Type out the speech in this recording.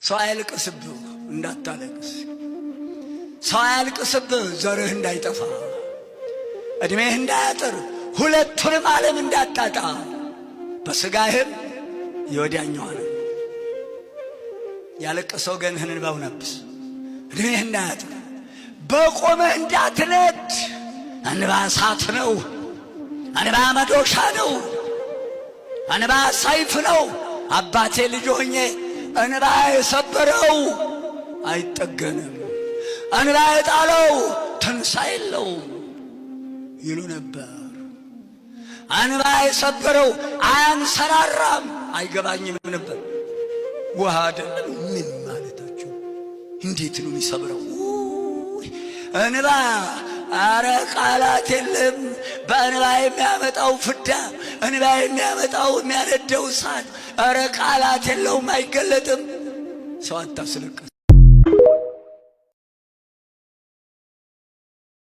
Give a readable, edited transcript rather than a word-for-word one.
ሰው አያልቅስብህ እንዳታለቅስ፣ ሰው አያልቅስብህ ዘርህ እንዳይጠፋ፣ እድሜህ እንዳያጥር፣ ሁለቱንም ዓለም እንዳታጣ፣ በሥጋህም የወዲያኛዋን ያለቀሰው ገንህን እንባው ነብስ፣ እድሜህ እንዳያጥር፣ በቆመህ እንዳትነድ። እንባ እሳት ነው፣ እንባ መዶሻ ነው፣ እንባ ሰይፍ ነው። አባቴ ልጅ ሆኜ እንባ የሰበረው አይጠገንም፣ እንባ የጣለው ትንሣኤ የለውም ይሉ ነበር። እንባ የሰበረው አያንሰራራም፣ አይገባኝም ነበር። ውሃ አይደለም ምን ማለታቸው? እንዴት ነው የሚሰብረው? እንባ አረ ቃላት የለም። በእንባ የሚያመጣው ፍዳ፣ እንባ የሚያመጣው የሚያነደው እሳት፣ አረ ቃላት የለውም፣ አይገለጥም። ሰው አታስለቅስ።